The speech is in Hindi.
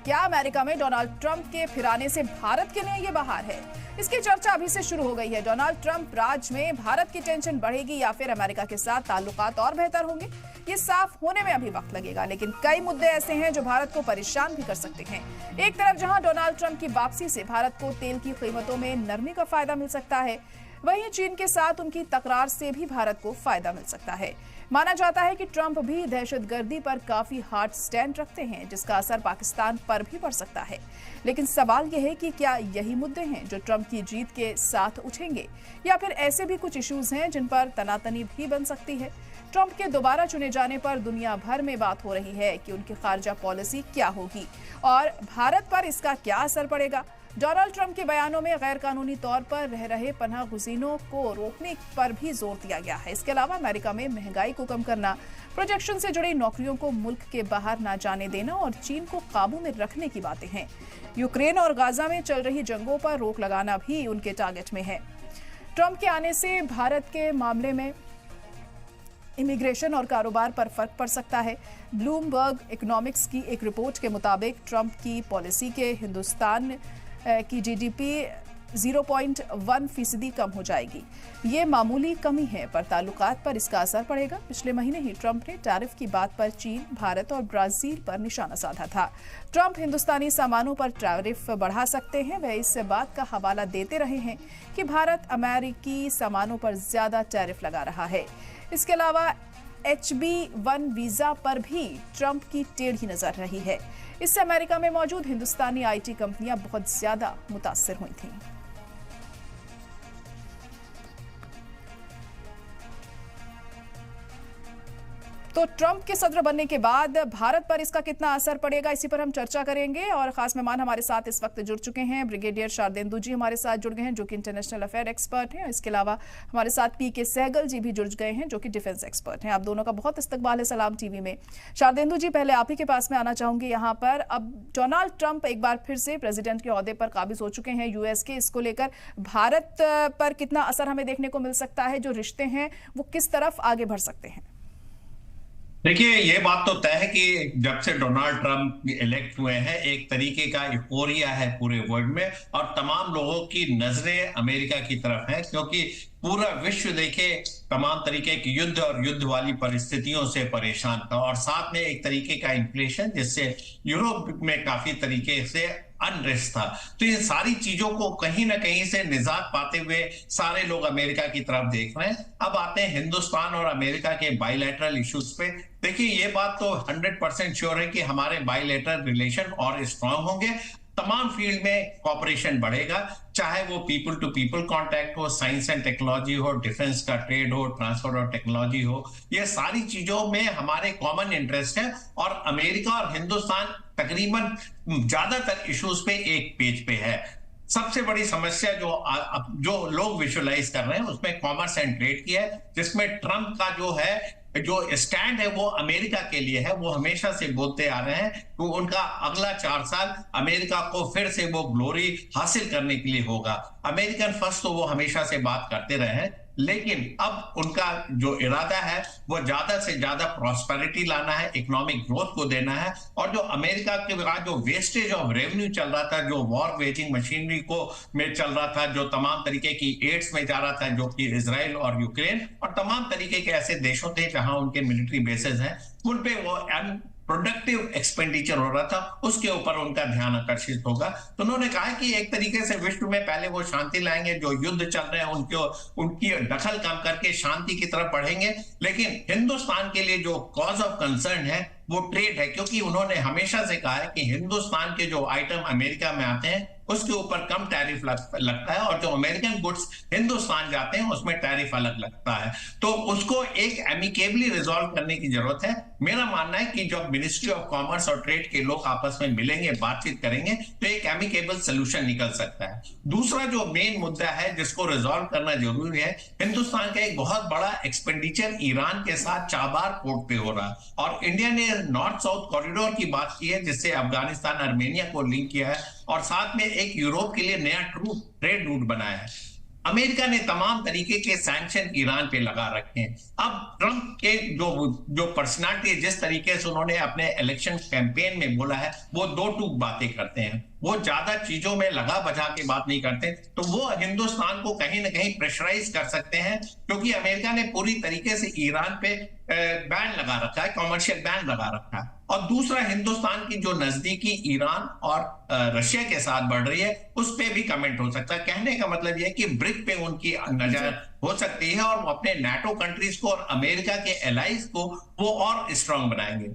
क्या अमेरिका में डोनाल्ड ट्रंप के फिर आने से भारत के लिए ये बहार है? इसकी चर्चा अभी से शुरू हो गई है। डोनाल्ड ट्रंप राज में भारत की टेंशन बढ़ेगी या फिर अमेरिका के साथ ताल्लुकात और बेहतर होंगे, ये साफ होने में अभी वक्त लगेगा। लेकिन कई मुद्दे ऐसे हैं जो भारत को परेशान भी कर सकते हैं। एक तरफ जहां डोनाल्ड ट्रंप की वापसी से भारत को तेल की कीमतों में नरमी का फायदा मिल सकता है, वहीं चीन के साथ उनकी तकरार से भी भारत को फायदा मिल सकता है। माना जाता है कि ट्रंप भी दहशतगर्दी पर काफी हार्ड स्टैंड रखते हैं, जिसका असर पाकिस्तान पर भी पड़ सकता है। लेकिन सवाल यह है कि क्या यही मुद्दे हैं जो ट्रंप की जीत के साथ उठेंगे, या फिर ऐसे भी कुछ इश्यूज हैं जिन पर तनातनी भी बन सकती है। ट्रंप के दोबारा चुने जाने पर दुनिया भर में बात हो रही है कि उनकी खारजा पॉलिसी क्या होगी और भारत पर इसका क्या असर पड़ेगा। डोनाल्ड ट्रंप के बयानों में गैर कानूनी तौर पर रह रहे पनाह गुज़ीनों को रोकने पर भी जोर दिया गया है। इसके अलावा अमेरिका में महंगाई को कम करना, प्रोजेक्शन से जुड़ी नौकरियों को मुल्क के बाहर न जाने देना और चीन को काबू में रखने की बातें हैं। यूक्रेन और गाजा में चल रही जंगों पर रोक लगाना भी उनके टारगेट में है। ट्रंप के आने से भारत के मामले में इमिग्रेशन और कारोबार पर फर्क पड़ सकता है। ब्लूमबर्ग इकोनॉमिक्स की एक रिपोर्ट के मुताबिक ट्रंप की पॉलिसी के हिंदुस्तान की जीडीपी 0.1% कम हो जाएगी। ये मामूली कमी है, पर ताल्लुकात पर इसका असर पड़ेगा। पिछले महीने ही ट्रंप ने टैरिफ की बात पर चीन, भारत और ब्राजील पर निशाना साधा था। ट्रंप हिंदुस्तानी सामानों पर टैरिफ बढ़ा सकते हैं। वह इस बात का हवाला देते रहे हैं कि भारत अमेरिकी सामानों पर ज्यादा टैरिफ लगा रहा है। इसके अलावा HB1 वीजा पर भी ट्रंप की टेढ़ी नजर रही है। इससे अमेरिका में मौजूद हिंदुस्तानी IT कंपनियां बहुत ज्यादा मुतासिर हुई थीं। तो ट्रंप के सदर बनने के बाद भारत पर इसका कितना असर पड़ेगा, इसी पर हम चर्चा करेंगे। और खास मेहमान हमारे साथ इस वक्त जुड़ चुके हैं। ब्रिगेडियर शारदेंदु जी हमारे साथ जुड़ गए हैं, जो कि इंटरनेशनल अफेयर एक्सपर्ट हैं। इसके अलावा हमारे साथ PK सहगल जी भी जुड़ गए हैं, जो कि डिफेंस एक्सपर्ट हैं। आप दोनों का बहुत इस्तकबाल है सलाम TV में। शारदेंदु जी, पहले आप ही के पास में आना चाहूंगी। यहाँ पर अब डोनाल्ड ट्रंप एक बार फिर से प्रेसिडेंट के ओहदे पर काबिज हो चुके हैं US के। इसको लेकर भारत पर कितना असर हमें देखने को मिल सकता है? जो रिश्ते हैं वो किस तरफ आगे बढ़ सकते हैं? देखिए, ये बात तो तय है कि जब से डोनाल्ड ट्रंप इलेक्ट हुए हैं, एक तरीके का यूफोरिया है पूरे वर्ल्ड में और तमाम लोगों की नजरें अमेरिका की तरफ हैं, क्योंकि पूरा विश्व देखे तमाम तरीके की युद्ध और युद्ध वाली परिस्थितियों से परेशान था, और साथ में एक तरीके का इन्फ्लेशन जिससे यूरोप में काफी तरीके से अनरेस्ट था। तो इन सारी चीजों को कहीं ना कहीं से निजात पाते हुए सारे लोग अमेरिका की तरफ देख रहे हैं। अब आते हैं हिंदुस्तान और अमेरिका के बायलैटरल इश्यूज पे। देखिए, ये बात तो 100% श्योर है कि हमारे बायलैटरल रिलेशन और स्ट्रांग होंगे। तमाम फील्ड में कॉपरेशन बढ़ेगा, चाहे वो पीपल टू पीपल कांटेक्ट हो, साइंस एंड टेक्नोलॉजी हो, डिफेंस का ट्रेड हो, ट्रांसफर और टेक्नोलॉजी हो। ये सारी चीजों में हमारे कॉमन इंटरेस्ट है और अमेरिका और हिंदुस्तान तकरीबन ज्यादातर इश्यूज पे एक पेज पे है। सबसे बड़ी समस्या जो लोग विजुअलाइज कर रहे हैं उसमें कॉमर्स एंड ट्रेड की है, जिसमें ट्रंप का जो स्टैंड है वो अमेरिका के लिए है। वो हमेशा से बोलते आ रहे हैं कि उनका अगला 4 साल अमेरिका को फिर से वो ग्लोरी हासिल करने के लिए होगा। अमेरिकन फर्स्ट तो वो हमेशा से बात करते रहे हैं, लेकिन अब उनका जो इरादा है वो ज्यादा से ज्यादा प्रॉस्पेरिटी लाना है, इकोनॉमिक ग्रोथ को देना है। और जो अमेरिका के बाद जो वेस्टेज ऑफ रेवेन्यू चल रहा था, जो वॉर वेजिंग मशीनरी को में चल रहा था, जो तमाम तरीके की एड्स में जा रहा था, जो कि इजराइल और यूक्रेन और तमाम तरीके के ऐसे देशों थे जहां उनके मिलिट्री बेसेस हैं, उन पे वो प्रोडक्टिव एक्सपेंडिचर हो रहा था, उसके ऊपर उनका ध्यान आकर्षित होगा। तो उन्होंने कहा कि एक तरीके से विश्व में पहले वो शांति लाएंगे, जो युद्ध चल रहे हैं उनकी दखल कम करके शांति की तरफ बढ़ेंगे। लेकिन हिंदुस्तान के लिए जो कॉज ऑफ कंसर्न है वो ट्रेड है, क्योंकि उन्होंने हमेशा से कहा है कि हिंदुस्तान के जो आइटम अमेरिका में आते हैं उसके ऊपर कम टैरिफ लगता है, और जो अमेरिकन गुड्स हिंदुस्तान जाते हैं उसमें टैरिफ अलग लगता है। तो उसको एक एमिकेबली रिजॉल्व करने की जरूरत है। मेरा मानना है कि जब मिनिस्ट्री ऑफ कॉमर्स और ट्रेड के लोग आपस में मिलेंगे, बातचीत करेंगे, तो एक एमिकेबल सोल्यूशन निकल सकता है। दूसरा जो मेन मुद्दा है जिसको रिजॉल्व करना जरूरी है, हिंदुस्तान का एक बहुत बड़ा एक्सपेंडिचर ईरान के साथ चाबार पोर्ट पे हो रहा है, और इंडिया ने नॉर्थ साउथ कॉरिडोर की बात की है, जिससे अफगानिस्तान अर्मेनिया को लिंक किया है और साथ में एक यूरोप के लिए नया ट्रू ट्रेड रूट बनाया है। अमेरिका ने तमाम तरीके के सैंक्शन ईरान पे लगा रखे हैं। अब ट्रंप के जो जो पर्सनालिटी, जिस तरीके से उन्होंने अपने इलेक्शन कैंपेन में बोला है, वो दो टूक बातें करते हैं, वो ज्यादा चीजों में लगा बजा के बात नहीं करते, तो वो हिंदुस्तान को कहीं ना कहीं प्रेशराइज कर सकते हैं, क्योंकि अमेरिका ने पूरी तरीके से ईरान पे बैन लगा रखा है, कॉमर्शियल बैन लगा रखा है। और दूसरा, हिंदुस्तान की जो नजदीकी ईरान और रशिया के साथ बढ़ रही है, उस पर भी कमेंट हो सकता है। कहने का मतलब यह है कि ब्रिक पे उनकी नजर हो सकती है और वो अपने नाटो कंट्रीज को और अमेरिका के एलाइज को वो और स्ट्रांग बनाएंगे।